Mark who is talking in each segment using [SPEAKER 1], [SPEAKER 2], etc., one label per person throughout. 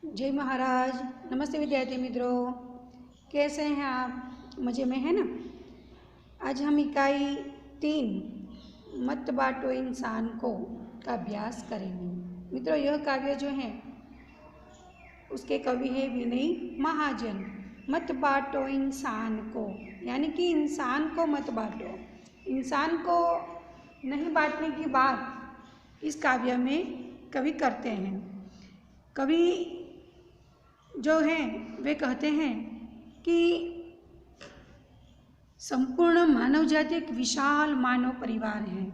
[SPEAKER 1] जय महाराज। नमस्ते विद्यार्थी मित्रों, कैसे हैं आप? मज़े में है ना? आज हम इकाई 3 मत बांटो इंसान को का अभ्यास करेंगे। मित्रों, यह काव्य जो है उसके कवि है विनय महाजन। मत बांटो इंसान को, यानी कि इंसान को मत बांटो। इंसान को नहीं बांटने की बात इस काव्य में कवि करते हैं। कवि जो हैं वे कहते हैं कि संपूर्ण मानव जाति एक विशाल मानव परिवार है।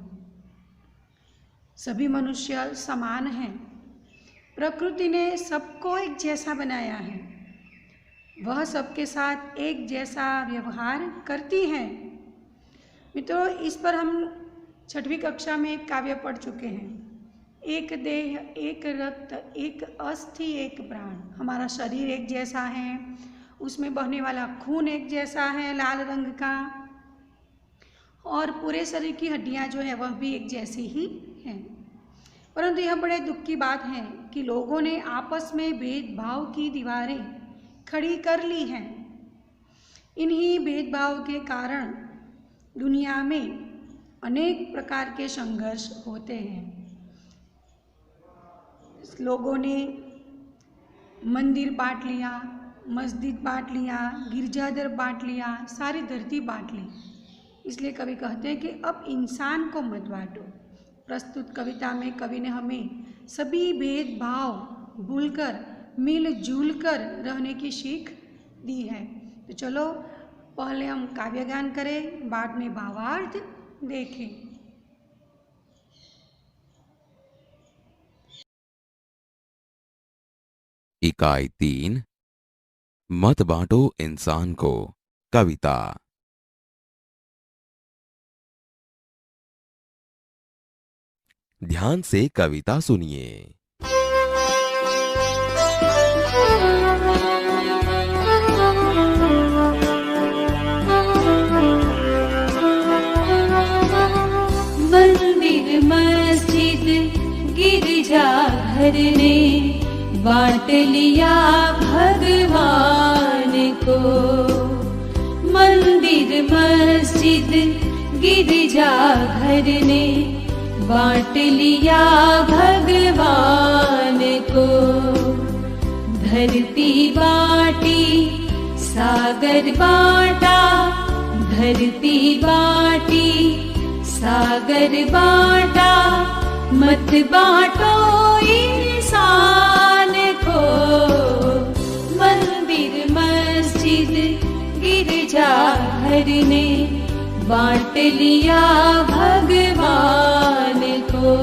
[SPEAKER 1] सभी मनुष्य समान हैं। प्रकृति ने सबको एक जैसा बनाया है। वह सबके साथ एक जैसा व्यवहार करती है। मित्रों, इस पर हम 6वीं कक्षा में एक काव्य पढ़ चुके हैं। एक देह, एक रक्त, एक अस्थि, एक प्राण। हमारा शरीर एक जैसा है, उसमें बहने वाला खून एक जैसा है लाल रंग का, और पूरे शरीर की हड्डियां जो है वह भी एक जैसी ही हैं। परंतु यह बड़े दुख की बात है कि लोगों ने आपस में भेदभाव की दीवारें खड़ी कर ली हैं। इन्हीं भेदभाव के कारण दुनिया में अनेक प्रकार के संघर्ष होते हैं। लोगों ने मंदिर बांट लिया, मस्जिद बांट लिया, गिरजाघर बांट लिया, सारी धरती बांट ली। इसलिए कवि कहते हैं कि अब इंसान को मत बांटो। प्रस्तुत कविता में कवि ने हमें सभी भेदभाव भूलकर मिलजुल कर रहने की सीख दी है। तो चलो पहले हम काव्य गान करें, बाद में भावार्थ देखें।
[SPEAKER 2] इकाई 3 मत बांटो इंसान को। कविता। ध्यान से कविता सुनिए।
[SPEAKER 3] मंदिर मस्जिद गिरजाघर ने बांट लिया भगवान को। मंदिर मस्जिद गिरजाघर ने बांट लिया भगवान को। धरती बांटी, सागर बांटा, धरती बांटी, सागर बांटा। मत बांटो इंसान को। मंदिर मस्जिद गिरजाघर ने बांट लिया भगवान को।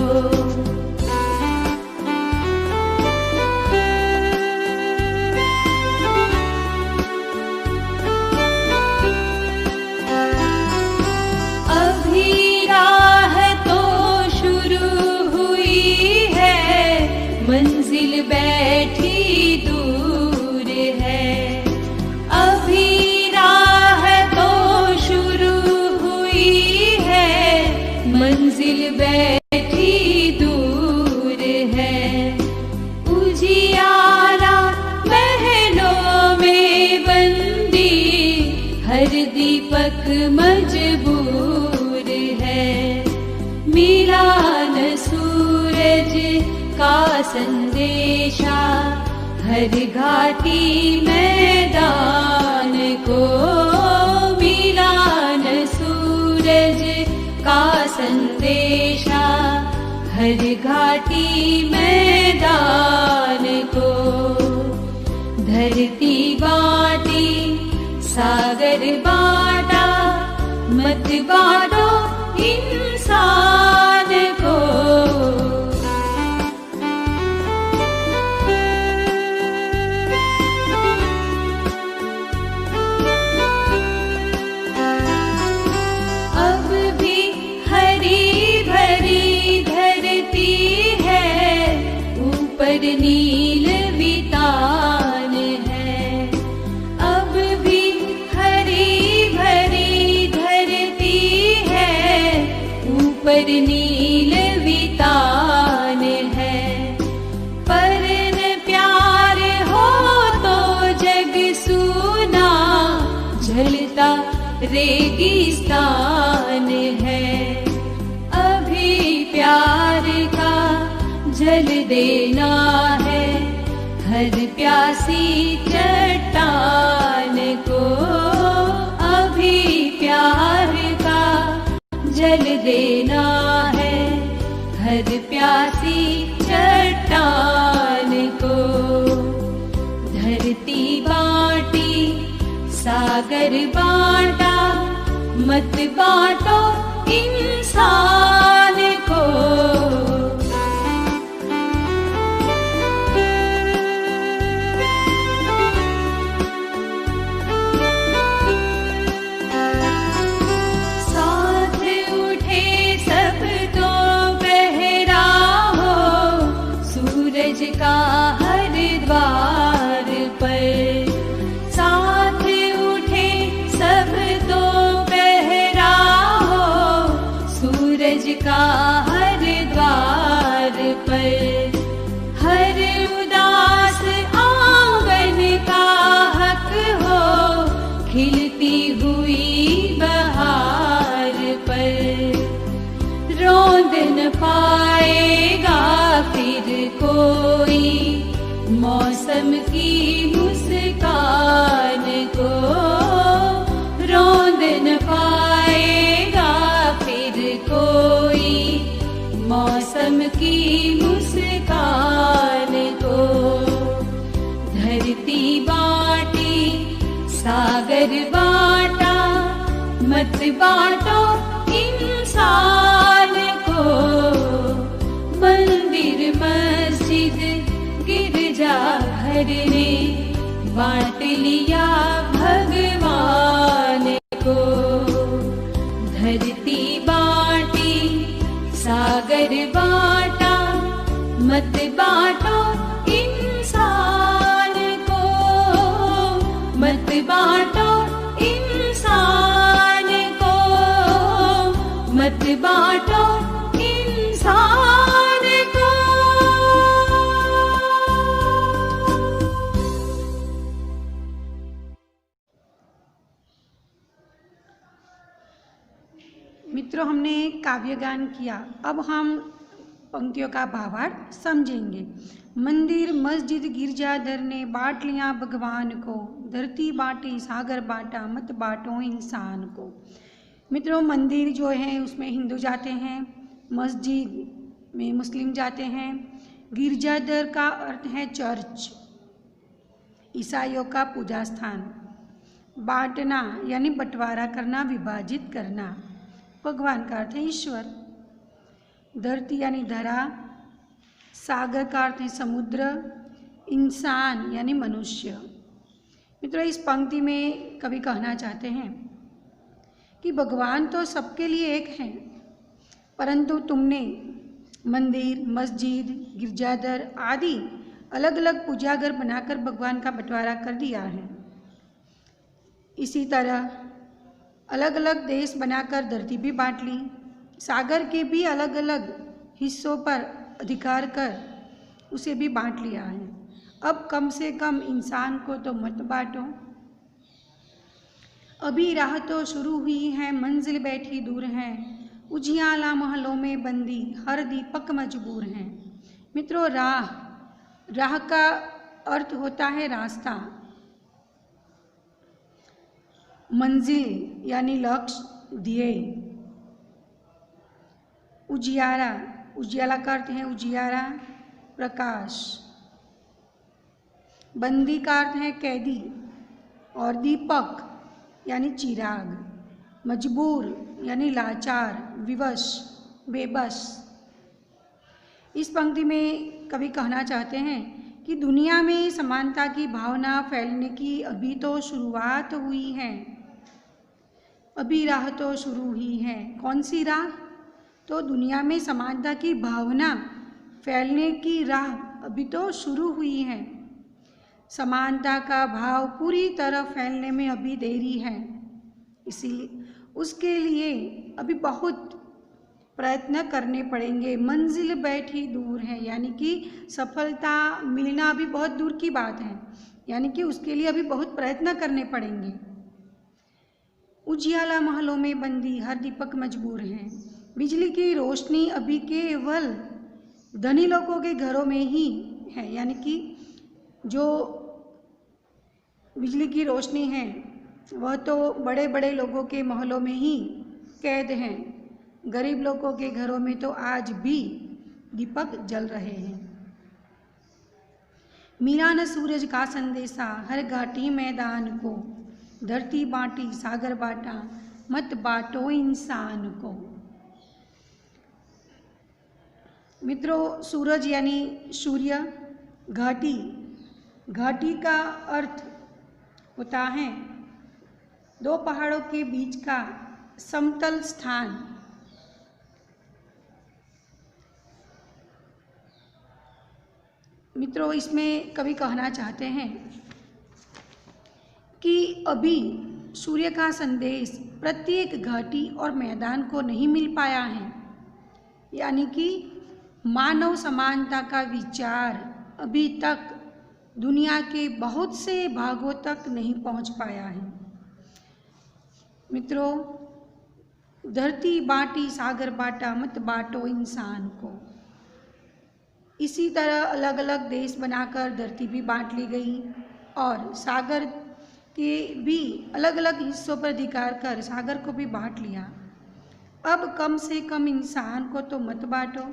[SPEAKER 3] अभी राह तो शुरू हुई है, मंजिल बैठी दूर है। अभी राह तो शुरू हुई है, मंजिल बैठी दूर है। उजियारा महलों में बंदी, हर दीपक मजबूर है। मिला न सूरज का संदेशा, हर घाटी मैदान को। मिला न सूरज का संदेशा, हर घाटी मैदान को। धरती बांटी, सागर बांटा, मत बांटो इंसान को। अब भी हरी भरी धरती है, ऊपर नील वितान है। अब भी हरी भरी धरती है, ऊपर रेगिस्तान है। अभी प्यार का जल देना है हर प्यासी चट्टान को। अभी प्यार का जल देना है हर प्यासी चट्टान को। धरती बाटी सागर बाटा, मत बाटो इंसान को। साथ उठे सब तो पहरा हो सूरज का हर द्वार पर। साथ उठे सब तो पहरा हो सूरज का हर द्वार पर। हर उदास आंगन का हक हो खिलती हुई बहार पर। रोंद न पाएगा फिर कोई मौसम की मुस्कान को। रोंद न पाएगा फिर कोई मौसम की मुस्कान को। धरती बाटी सागर बाटा, मत बाटो इंसान को। मंदिर मस्जिद गिरजा घर ने बांट लिया भगवान को। धरती बाटी सागर बाटा, मत बाटो इंसान को। मत बाटो इंसान को, मत बाटो इंसान को।
[SPEAKER 1] मित्रों, हमने काव्यगान किया। अब हम पंक्तियों का भावार्थ समझेंगे। मंदिर मस्जिद गिरजाघर ने बांट लिया भगवान को। धरती बाटी सागर बाटा, मत बांटो इंसान को। मित्रों, मंदिर जो है उसमें हिंदू जाते हैं, मस्जिद में मुस्लिम जाते हैं, गिरजाघर का अर्थ है चर्च, ईसाइयों का पूजा स्थान। बांटना यानी बंटवारा करना, विभाजित करना। भगवान का अर्थ है ईश्वर। धरती यानी धरा, सागर का अर्थ है समुद्र, इंसान यानी मनुष्य। मित्रों, इस पंक्ति में कवि कहना चाहते हैं कि भगवान तो सबके लिए एक हैं, परंतु तुमने मंदिर मस्जिद गिरजाघर आदि अलग अलग पूजाघर बनाकर भगवान का बंटवारा कर दिया है। इसी तरह अलग अलग देश बनाकर धरती भी बांट ली, सागर के भी अलग अलग हिस्सों पर अधिकार कर उसे भी बांट लिया है। अब कम से कम इंसान को तो मत बांटो। अभी राह तो शुरू हुई है, मंजिल बैठी दूर है, उजियाला महलों में बंदी, हर दीपक मजबूर हैं। मित्रों, राह का अर्थ होता है रास्ता, मंजिल यानी लक्ष्य, ध्येय। उजियाला का अर्थ है उजियारा, प्रकाश। बंदी का अर्थ है कैदी, और दीपक यानी चिराग। मजबूर यानी लाचार, विवश, बेबस। इस पंक्ति में कवि कहना चाहते हैं कि दुनिया में समानता की भावना फैलने की अभी तो शुरुआत हुई है। अभी राह तो शुरू हुई है। कौन सी राह? तो दुनिया में समानता की भावना फैलने की राह अभी तो शुरू हुई है। समानता का भाव पूरी तरह फैलने में अभी देरी है, इसीलिए उसके लिए अभी बहुत प्रयत्न करने पड़ेंगे। मंजिल बैठी दूर है, यानी कि सफलता मिलना अभी बहुत दूर की बात है, यानी कि उसके लिए अभी बहुत प्रयत्न करने पड़ेंगे। उजियाला महलों में बंदी हर दीपक मजबूर हैं। बिजली की रोशनी अभी केवल धनी लोगों के घरों में ही है, यानी कि जो बिजली की रोशनी है वह तो बड़े बड़े लोगों के महलों में ही कैद हैं। गरीब लोगों के घरों में तो आज भी दीपक जल रहे हैं। मिला न सूरज का संदेशा हर घाटी मैदान को, धरती बांटी सागर बांटा मत बांटो इंसान को। मित्रों, सूरज यानी सूर्य, घाटी, घाटी का अर्थ होता है दो पहाड़ों के बीच का समतल स्थान। मित्रों, इसमें कवि कहना चाहते हैं कि अभी सूर्य का संदेश प्रत्येक घाटी और मैदान को नहीं मिल पाया है, यानी कि मानव समानता का विचार अभी तक दुनिया के बहुत से भागों तक नहीं पहुंच पाया है। मित्रों, धरती बांटी सागर बांटा मत बांटो इंसान को। इसी तरह अलग अलग देश बनाकर धरती भी बांट ली गई और सागर के भी अलग अलग हिस्सों पर अधिकार कर सागर को भी बांट लिया। अब कम से कम इंसान को तो मत बांटो।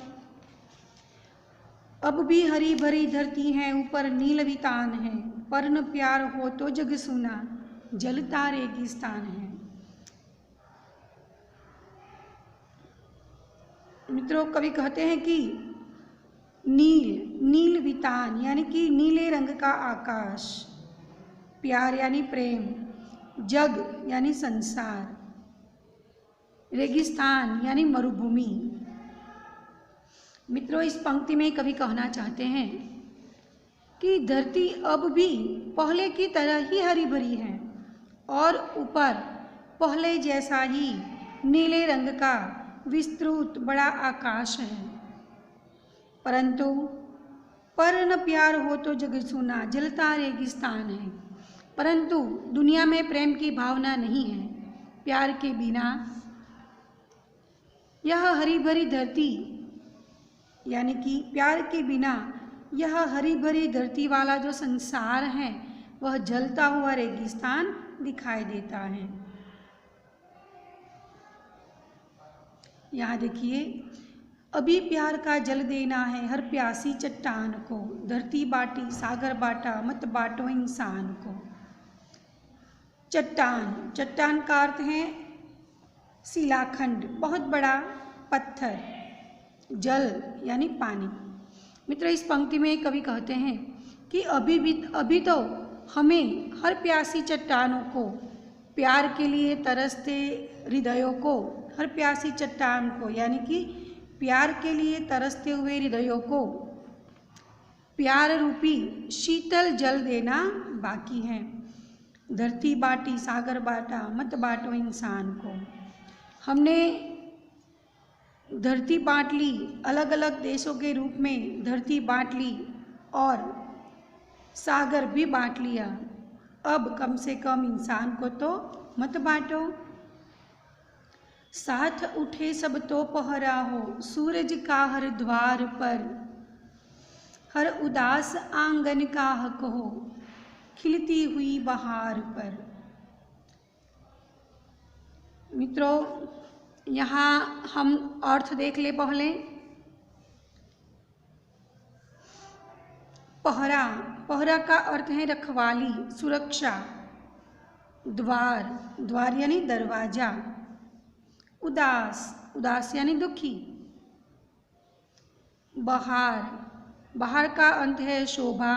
[SPEAKER 1] अब भी हरी भरी धरती है, ऊपर नील वितान है, पर न प्यार हो तो जग सुना जलता रेगिस्तान है। मित्रों, कवि कहते हैं कि नील वितान यानी कि नीले रंग का आकाश, प्यार यानी प्रेम, जग यानी संसार, रेगिस्तान यानी मरुभूमि। मित्रों, इस पंक्ति में कवि कहना चाहते हैं कि धरती अब भी पहले की तरह ही हरी भरी है और ऊपर पहले जैसा ही नीले रंग का विस्तृत बड़ा आकाश है, परंतु पर न प्यार हो तो जग सुना जलता रेगिस्तान है। परंतु दुनिया में प्रेम की भावना नहीं है। प्यार के बिना यह हरी भरी धरती, यानी कि प्यार के बिना यह हरी भरी धरती वाला जो संसार है वह जलता हुआ रेगिस्तान दिखाई देता है। यहाँ देखिए, अभी प्यार का जल देना है हर प्यासी चट्टान को, धरती बाटी सागर बाटा मत बाटो इंसान को। चट्टान, चट्टान का अर्थ है शिलाखंड, बहुत बड़ा पत्थर। जल यानी पानी। मित्र, इस पंक्ति में कवि कहते हैं कि अभी तो हमें हर प्यासी चट्टानों को, प्यार के लिए तरसते हृदयों को, हर प्यासी चट्टान को यानी कि प्यार के लिए तरसते हुए हृदयों को प्यार रूपी शीतल जल देना बाकी है। धरती बाटी सागर बाटा मत बाटो इंसान को। हमने धरती बांट ली, अलग अलग देशों के रूप में धरती बांट ली और सागर भी बांट लिया। अब कम से कम इंसान को तो मत बांटो। साथ उठे सब तो पहरा हो सूरज का हर द्वार पर, हर उदास आंगन का हक हो खिलती हुई बहार पर। मित्रों, यहाँ हम अर्थ देख ले पहले। पहरा, पहरा का अर्थ है रखवाली, सुरक्षा। द्वार, द्वार यानी दरवाजा। उदास, उदास यानी दुखी। बहार, बहार का अर्थ है शोभा,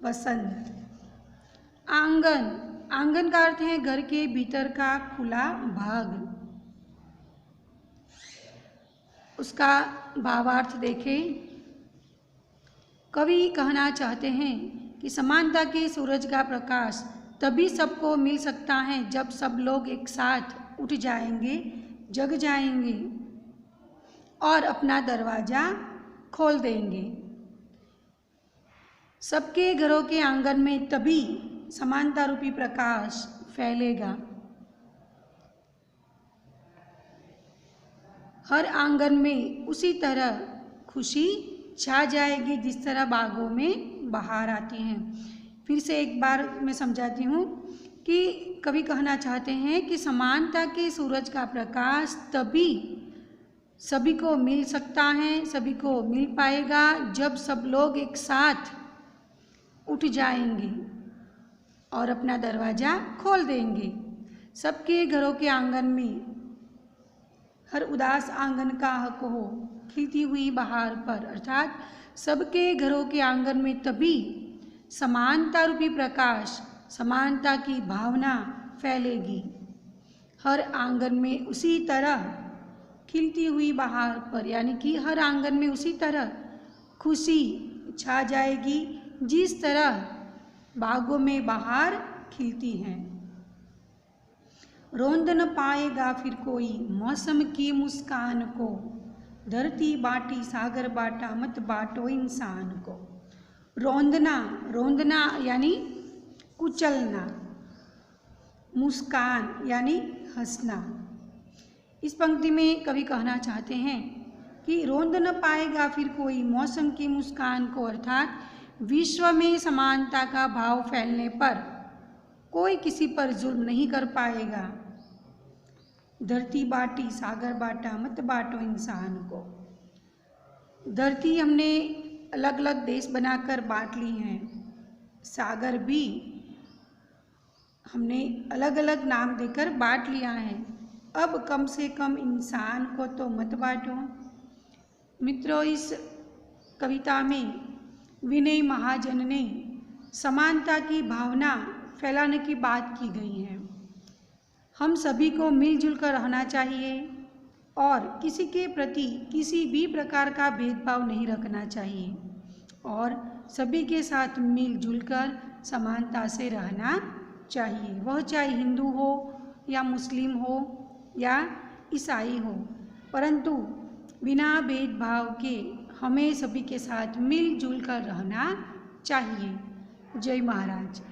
[SPEAKER 1] वसंत। आंगन, आंगन का अर्थ है घर के भीतर का खुला भाग। उसका भावार्थ देखें। कवि कहना चाहते हैं कि समानता के सूरज का प्रकाश तभी सबको मिल सकता है जब सब लोग एक साथ उठ जाएंगे, जग जाएंगे और अपना दरवाज़ा खोल देंगे। सबके घरों के आंगन में तभी समानता रूपी प्रकाश फैलेगा। हर आंगन में उसी तरह खुशी छा जाएगी जिस तरह बागों में बहार आती हैं। फिर से एक बार मैं समझाती हूँ कि कवि कहना चाहते हैं कि समानता के सूरज का प्रकाश तभी सभी को मिल सकता है, सभी को मिल पाएगा जब सब लोग एक साथ उठ जाएंगे और अपना दरवाज़ा खोल देंगे। सबके घरों के आंगन में हर उदास आंगन का हक हो खिलती हुई बहार पर, अर्थात सबके घरों के आंगन में तभी समानता रूपी प्रकाश, समानता की भावना फैलेगी। हर आंगन में उसी तरह खिलती हुई बहार पर, यानी कि हर आंगन में उसी तरह खुशी छा जाएगी जिस तरह बागों में बहार खिलती हैं। रोंद न पाएगा फिर कोई मौसम की मुस्कान को, धरती बाटी सागर बाटा मत बाटो इंसान को। रोंदना, रोंदना यानी कुचलना, मुस्कान यानी हंसना। इस पंक्ति में कवि कहना चाहते हैं कि रोंद न पाएगा फिर कोई मौसम की मुस्कान को, अर्थात विश्व में समानता का भाव फैलने पर कोई किसी पर जुल्म नहीं कर पाएगा। धरती बाटी सागर बाटा मत बाटो इंसान को। धरती हमने अलग अलग देश बनाकर बांट ली हैं, सागर भी हमने अलग अलग नाम देकर बांट लिया है। अब कम से कम इंसान को तो मत बांटो। मित्रों, इस कविता में विनय महाजन ने समानता की भावना फैलाने की बात की गई है। हम सभी को मिलजुल कर रहना चाहिए और किसी के प्रति किसी भी प्रकार का भेदभाव नहीं रखना चाहिए और सभी के साथ मिलजुल कर समानता से रहना चाहिए, वह चाहे हिंदू हो या मुस्लिम हो या ईसाई हो, परंतु बिना भेदभाव के हमें सभी के साथ मिलजुल कर रहना चाहिए। जय महाराज।